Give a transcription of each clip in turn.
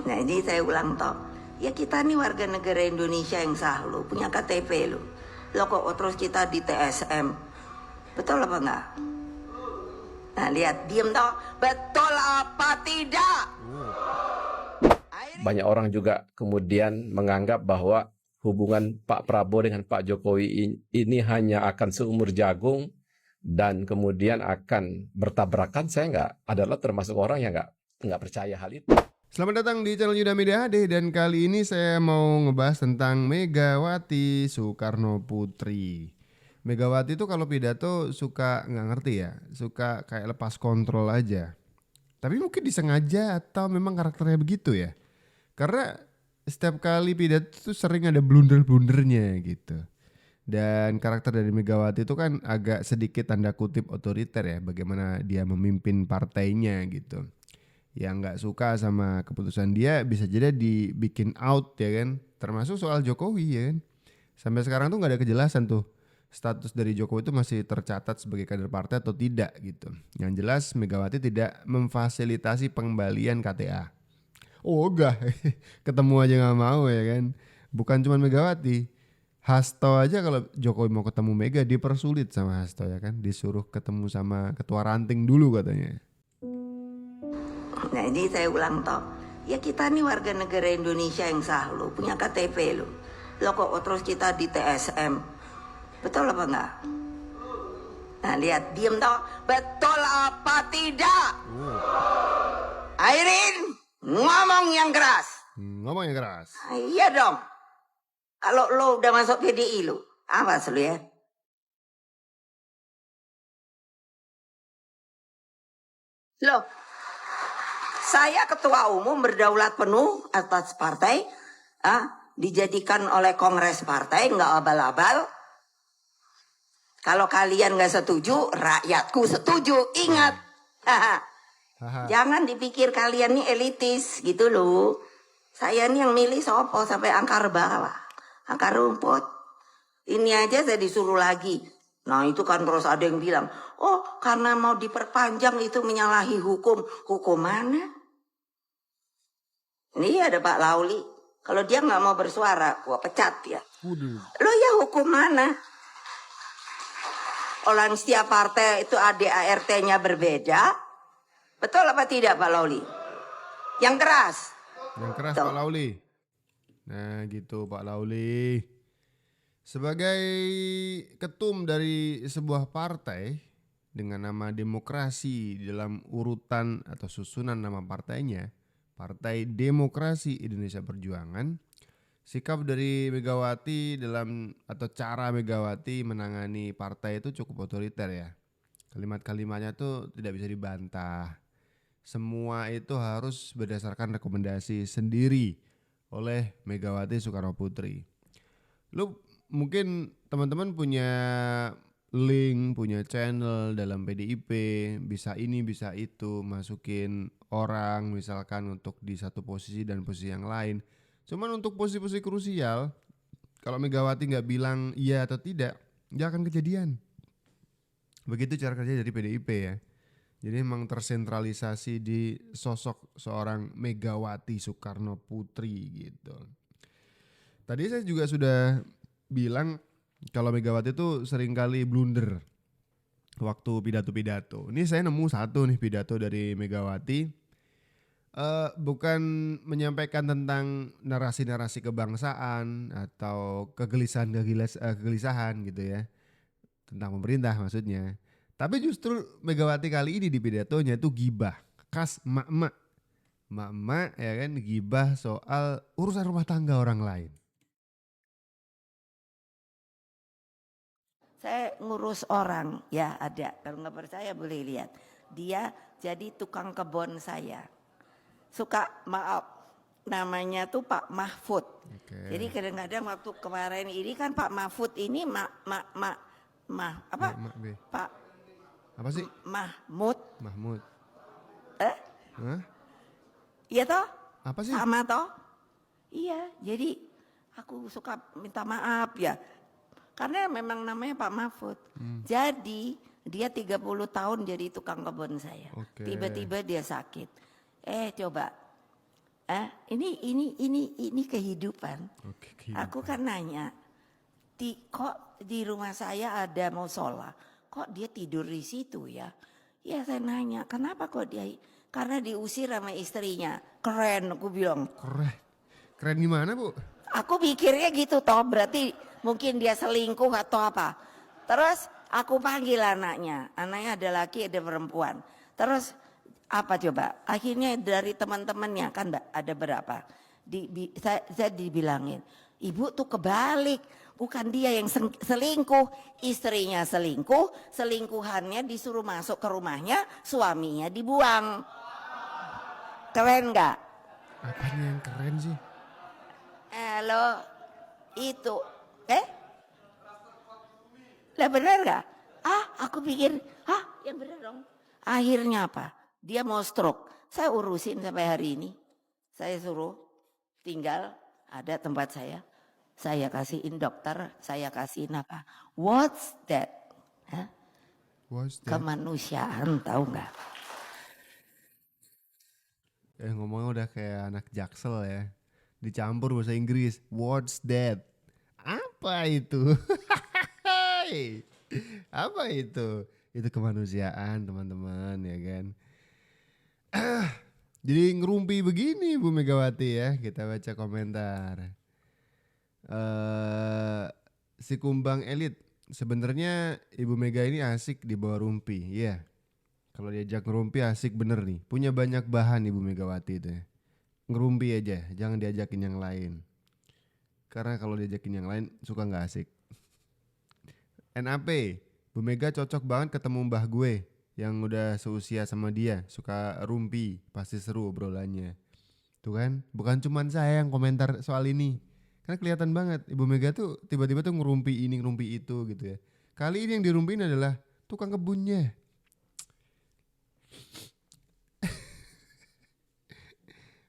Nah ini saya ulang toh, ya kita nih warga negara Indonesia yang sah lo, punya KTP lo. Lo kok terus kita di TSM, betul apa enggak? Nah lihat, diem toh, betul apa tidak? Banyak orang juga kemudian menganggap bahwa hubungan Pak Prabowo dengan Pak Jokowi ini hanya akan seumur jagung dan kemudian akan bertabrakan. Saya adalah termasuk orang yang nggak percaya hal itu. Selamat datang di channel Yuda Media HD, dan kali ini saya mau ngebahas tentang Megawati Soekarno Putri. Megawati itu kalau pidato suka nggak ngerti ya, suka kayak lepas kontrol aja. Tapi mungkin disengaja atau memang karakternya begitu ya. Karena setiap kali pidato tuh sering ada blunder-blundernya gitu. Dan karakter dari Megawati itu kan agak sedikit tanda kutip otoriter ya, bagaimana dia memimpin partainya gitu. Yang nggak suka sama keputusan dia bisa jadi dibikin out ya kan, termasuk soal Jokowi ya kan. Sampai sekarang tuh nggak ada kejelasan tuh status dari Jokowi itu masih tercatat sebagai kader partai atau tidak gitu. Yang jelas Megawati tidak memfasilitasi pengembalian KTA. Oh enggak, ketemu aja nggak mau ya kan. Bukan cuma Megawati, Hasto aja kalau Jokowi mau ketemu Mega dipersulit sama Hasto ya kan, disuruh ketemu sama ketua ranting dulu katanya. Nah ini saya ulang toh, ya kita nih warga negara Indonesia yang sah lo, punya KTP lo. Lo kok terus kita di TSM, betul apa enggak? Nah lihat, diem toh, betul apa tidak? Airin, ngomong yang keras. Ngomong yang keras. Iya dong. Kalau lo udah masuk PDI lo, awas lo ya. Loh, saya ketua umum berdaulat penuh atas partai, dijadikan oleh kongres partai, nggak abal-abal. Kalau kalian nggak setuju, rakyatku setuju. Ingat, jangan dipikir kalian nih elitis gitu loh. Saya nih yang milih sopo sampai akar bawah, akar rumput. Ini aja saya disuruh lagi. Nah itu kan terus ada yang bilang, oh karena mau diperpanjang itu menyalahi hukum. Hukum mana? Ini ada Pak Lauli. Kalau dia nggak mau bersuara, gua pecat ya. Lo ya hukum mana? Orang setiap partai itu ADART-nya berbeda. Betul apa tidak Pak Lauli? Yang keras. Yang keras Tuh. Pak Lauli. Nah gitu Pak Lauli. Sebagai ketum dari sebuah partai dengan nama Demokrasi dalam urutan atau susunan nama partainya, Partai Demokrasi Indonesia Perjuangan, sikap dari Megawati dalam atau cara Megawati menangani partai itu cukup otoriter ya. Kalimat-kalimatnya tuh tidak bisa dibantah. Semua itu harus berdasarkan rekomendasi sendiri oleh Megawati Soekarno Putri. Lu mungkin teman-teman punya link, punya channel dalam PDIP, bisa ini bisa itu, masukin orang misalkan untuk di satu posisi dan posisi yang lain. Cuman untuk posisi-posisi krusial, kalau Megawati nggak bilang iya atau tidak, nggak akan kejadian. Begitu cara kerja dari PDIP ya. Jadi memang tersentralisasi di sosok seorang Megawati Soekarno Putri gitu. Tadi saya juga sudah bilang kalau Megawati itu seringkali blunder waktu pidato-pidato. Ini saya nemu satu nih pidato dari Megawati. Bukan menyampaikan tentang narasi-narasi kebangsaan atau kegelisahan gitu ya. Tentang pemerintah maksudnya. Tapi justru Megawati kali ini di pidatonya itu gibah. Khas emak-emak. Emak-emak ya kan, gibah soal urusan rumah tangga orang lain. Saya ngurus orang, ya ada. Kalau nggak percaya boleh lihat. Dia jadi tukang kebun saya. Suka maaf, namanya tuh Pak Mahfud. Oke. Jadi kadang-kadang waktu kemarin ini kan Pak Mahfud ini Pak Apa sih? Mahmud. Mahmud. Hah? Iya toh? Apa sih? Sama toh? Iya, jadi aku suka minta maaf ya. Karena memang namanya Pak Mahfud. Jadi dia 30 tahun jadi tukang kebun saya. Oke. Tiba-tiba dia sakit. Coba Ini kehidupan. Oke, Aku kan nanya, kok di rumah saya ada musola, kok dia tidur di situ ya? Ya saya nanya, kenapa kok dia? Karena diusir sama istrinya. Keren, aku bilang. Keren. Keren gimana, Bu? Aku pikirnya gitu toh, berarti mungkin dia selingkuh atau apa. Terus aku panggil anaknya ada laki ada perempuan. Terus apa coba? Akhirnya dari teman-temannya kan ada berapa? Saya dibilangin, ibu tuh kebalik, bukan dia yang selingkuh, istrinya selingkuh, selingkuhannya disuruh masuk ke rumahnya, suaminya dibuang. Keren nggak? Apanya yang keren sih? Lo itu lah bener gak? Aku pikir yang bener dong. Akhirnya apa? Dia mau stroke. Saya urusin sampai hari ini. Saya suruh tinggal ada tempat saya. Saya kasihin dokter, saya kasihin apa? What's that? What's that? Kemanusiaan, tahu nggak? Ngomongnya udah kayak anak Jaksel ya. Dicampur bahasa Inggris. What's that? Apa itu? Apa itu? Itu kemanusiaan, teman-teman, ya kan. Jadi ngerumpi begini Bu Megawati ya. Kita baca komentar. Si Kumbang Elit, sebenarnya Ibu Mega ini asik di bawah rumpi. Iya. Kalau diajak ngerumpi asik bener nih. Punya banyak bahan Ibu Megawati itu ya. Ngerumpi aja, jangan diajakin yang lain. Karena kalau diajakin yang lain suka gak asik. NAP, Bu Mega cocok banget ketemu mbah gue yang udah seusia sama dia, suka rumpi, pasti seru obrolannya. Tuh kan, bukan cuman saya yang komentar soal ini. Karena kelihatan banget Ibu Mega tuh tiba-tiba tuh ngerumpi ini, ngerumpi itu gitu ya. Kali ini yang dirumpiin adalah tukang kebunnya.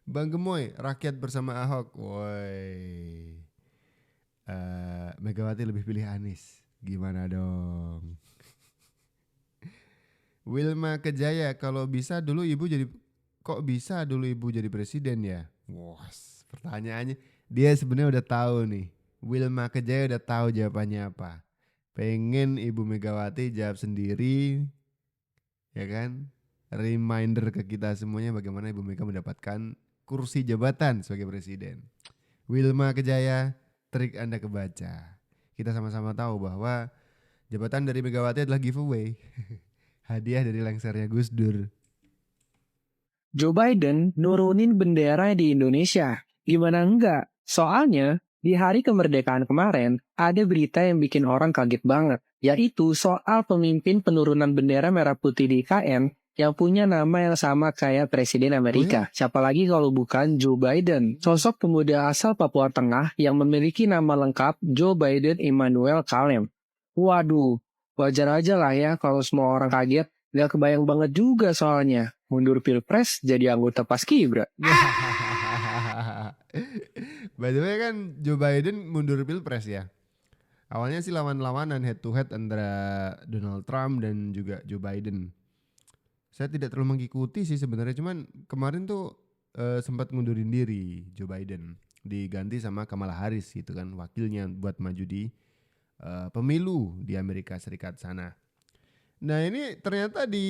Bang Gemoy, rakyat bersama Ahok. Woi. Megawati lebih pilih Anies. Gimana dong? Wilma Kejaya, kok bisa dulu ibu jadi presiden ya? Wah, pertanyaannya dia sebenarnya udah tahu nih. Wilma Kejaya udah tahu jawabannya apa. Pengen Ibu Megawati jawab sendiri, ya kan? Reminder ke kita semuanya bagaimana Ibu Mega mendapatkan kursi jabatan sebagai presiden. Wilma Kejaya, trik Anda kebaca. Kita sama-sama tahu bahwa jabatan dari Megawati adalah giveaway. Hadiah dari lengsernya Gus Dur. Joe Biden nurunin bendera di Indonesia. Gimana enggak? Soalnya di hari kemerdekaan kemarin ada berita yang bikin orang kaget banget. Yaitu soal pemimpin penurunan bendera merah putih di IKN yang punya nama yang sama kayak Presiden Amerika. Siapa lagi kalau bukan Joe Biden, sosok pemuda asal Papua Tengah yang memiliki nama lengkap Joe Biden Immanuel Kalem. Waduh, wajar aja lah ya kalau semua orang kaget. Gak kebayang banget juga soalnya. Mundur pilpres jadi anggota Paskibra. By the way kan Joe Biden mundur pilpres ya. Awalnya sih lawan-lawanan head to head antara Donald Trump dan juga Joe Biden. Saya tidak terlalu mengikuti sih sebenarnya, cuman kemarin tuh sempat ngundurin diri Joe Biden, diganti sama Kamala Harris gitu kan, wakilnya buat maju di pemilu di Amerika Serikat sana. Nah ini ternyata di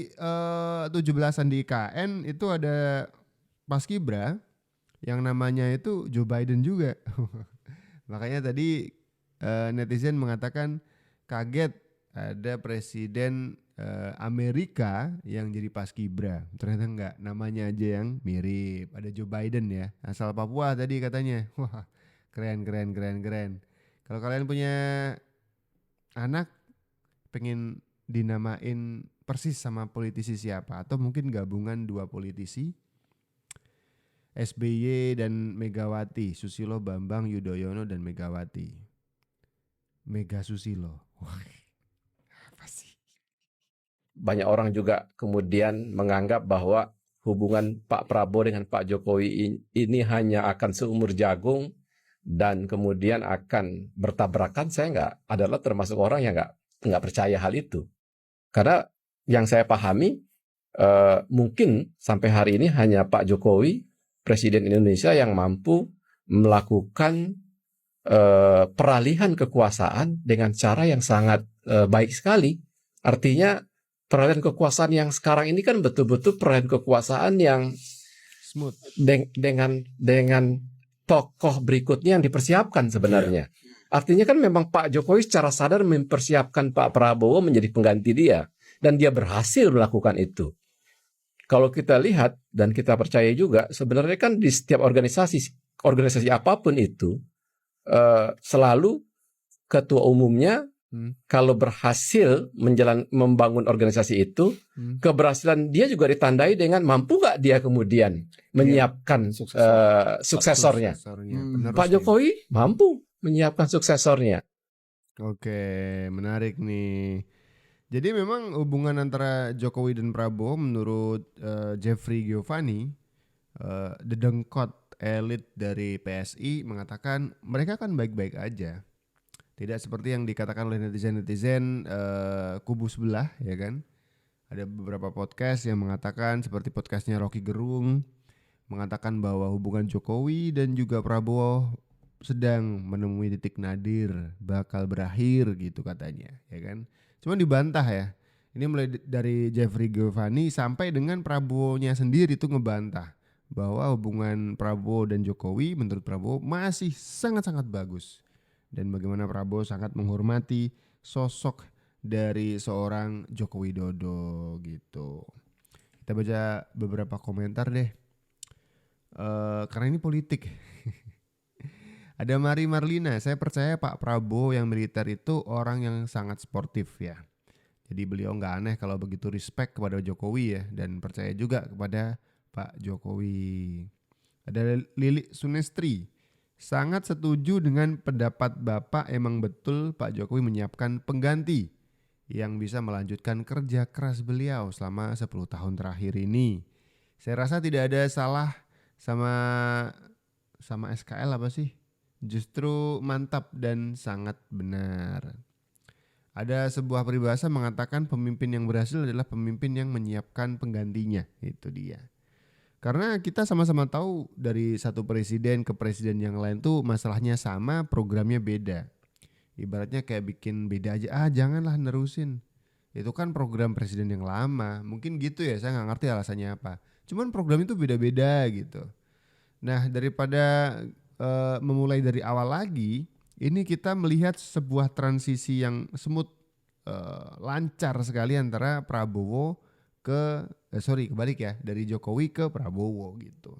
17-an di IKN itu ada Paskibra yang namanya itu Joe Biden juga. Makanya tadi netizen mengatakan kaget ada presiden Amerika yang jadi Paskibra. Ternyata enggak, namanya aja yang mirip. Ada Joe Biden ya, asal Papua tadi katanya. Wah, keren. Kalau kalian punya anak pengen dinamain persis sama politisi siapa, atau mungkin gabungan dua politisi, SBY dan Megawati, Susilo Bambang Yudhoyono dan Megawati, Mega Susilo. Wah, apa sih? Banyak orang juga kemudian menganggap bahwa hubungan Pak Prabowo dengan Pak Jokowi ini hanya akan seumur jagung dan kemudian akan bertabrakan. Saya adalah termasuk orang yang nggak percaya hal itu. Karena yang saya pahami mungkin sampai hari ini hanya Pak Jokowi presiden Indonesia yang mampu melakukan peralihan kekuasaan dengan cara yang sangat baik sekali. Artinya peralihan kekuasaan yang sekarang ini kan betul-betul peralihan kekuasaan yang Smooth. dengan tokoh berikutnya yang dipersiapkan sebenarnya. Artinya kan memang Pak Jokowi secara sadar mempersiapkan Pak Prabowo menjadi pengganti dia, dan dia berhasil melakukan itu. Kalau kita lihat dan kita percaya juga, sebenarnya kan di setiap organisasi apapun itu, selalu ketua umumnya kalau berhasil membangun organisasi itu, keberhasilan dia juga ditandai dengan mampu nggak dia kemudian menyiapkan suksesornya. Pak Jokowi mampu menyiapkan suksesornya. Oke, menarik nih. Jadi memang hubungan antara Jokowi dan Prabowo menurut Jeffrey Giovanni, dedengkot elit dari PSI mengatakan mereka kan baik-baik aja. Tidak seperti yang dikatakan oleh netizen kubu sebelah, ya kan. Ada beberapa podcast yang mengatakan, seperti podcastnya Rocky Gerung, mengatakan bahwa hubungan Jokowi dan juga Prabowo sedang menemui titik nadir, bakal berakhir gitu katanya, ya kan. Cuma dibantah ya. Ini mulai dari Jeffrey Giovanni sampai dengan Prabowo-nya sendiri tuh ngebantah bahwa hubungan Prabowo dan Jokowi menurut Prabowo masih sangat-sangat bagus. Dan bagaimana Prabowo sangat menghormati sosok dari seorang Joko Widodo gitu. Kita baca beberapa komentar deh. Karena ini politik. Ada Mari Marlina, saya percaya Pak Prabowo yang militer itu orang yang sangat sportif ya. Jadi beliau nggak aneh kalau begitu respect kepada Jokowi ya, dan percaya juga kepada Pak Jokowi. Ada Lili Sunestri, sangat setuju dengan pendapat Bapak, emang betul Pak Jokowi menyiapkan pengganti yang bisa melanjutkan kerja keras beliau selama 10 tahun terakhir ini. Saya rasa tidak ada salah sama SKL apa sih? Justru mantap dan sangat benar. Ada sebuah peribahasa mengatakan pemimpin yang berhasil adalah pemimpin yang menyiapkan penggantinya. Itu dia. Karena kita sama-sama tahu dari satu presiden ke presiden yang lain tuh masalahnya sama, programnya beda. Ibaratnya kayak bikin beda aja, janganlah nerusin. Itu kan program presiden yang lama, mungkin gitu ya, saya gak ngerti alasannya apa. Cuman program itu beda-beda gitu. Nah daripada memulai dari awal lagi, ini kita melihat sebuah transisi yang smooth, lancar sekali antara Prabowo kebalik ya, dari Jokowi ke Prabowo gitu.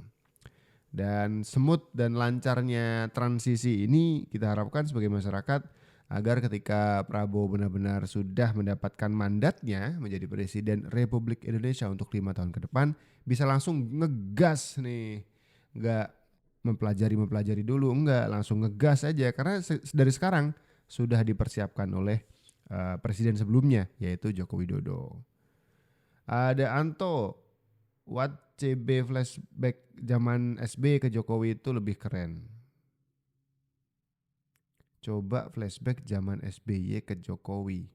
Dan smooth dan lancarnya transisi ini kita harapkan sebagai masyarakat agar ketika Prabowo benar-benar sudah mendapatkan mandatnya menjadi Presiden Republik Indonesia untuk 5 tahun ke depan, bisa langsung ngegas nih, nggak mempelajari dulu, enggak, langsung ngegas aja karena dari sekarang sudah dipersiapkan oleh presiden sebelumnya yaitu Joko Widodo. Ada Anto, what CB flashback zaman SB ke Jokowi itu lebih keren. Coba flashback zaman SBY ke Jokowi.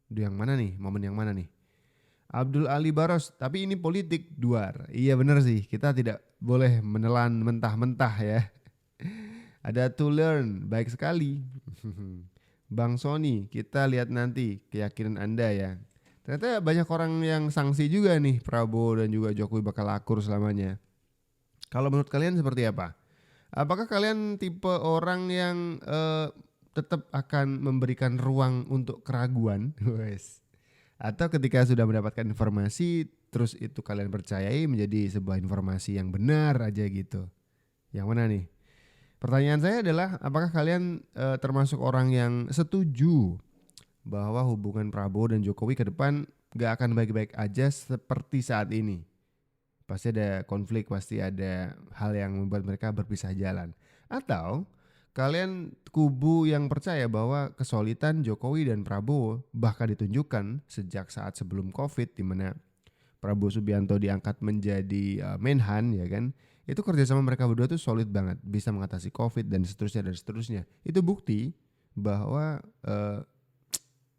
Itu yang mana nih? Momen yang mana nih? Abdul Ali Baros, tapi ini politik duar. Iya benar sih, kita tidak boleh menelan mentah-mentah ya. Ada to learn, baik sekali. Bang Sony, kita lihat nanti keyakinan Anda ya. Ternyata banyak orang yang sanksi juga nih Prabowo dan juga Jokowi bakal akur selamanya. Kalau menurut kalian seperti apa? Apakah kalian tipe orang yang tetap akan memberikan ruang untuk keraguan? Atau ketika sudah mendapatkan informasi terus itu kalian percayai menjadi sebuah informasi yang benar aja gitu? Yang mana nih? Pertanyaan saya adalah apakah kalian termasuk orang yang setuju bahwa hubungan Prabowo dan Jokowi ke depan gak akan baik-baik aja seperti saat ini? Pasti ada konflik, pasti ada hal yang membuat mereka berpisah jalan. Atau kalian kubu yang percaya bahwa kesolidan Jokowi dan Prabowo bahkan ditunjukkan sejak saat sebelum COVID, di mana Prabowo Subianto diangkat menjadi Menhan ya kan. Itu kerjasama mereka berdua tuh solid banget, bisa mengatasi COVID dan seterusnya. Itu bukti bahwa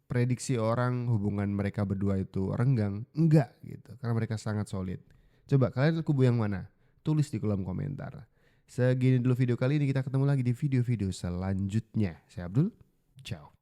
prediksi orang hubungan mereka berdua itu renggang, enggak gitu, karena mereka sangat solid. Coba kalian kubu yang mana? tulis di kolom komentar. Segini dulu video kali ini, kita ketemu lagi di video-video selanjutnya. Saya Abdul, ciao.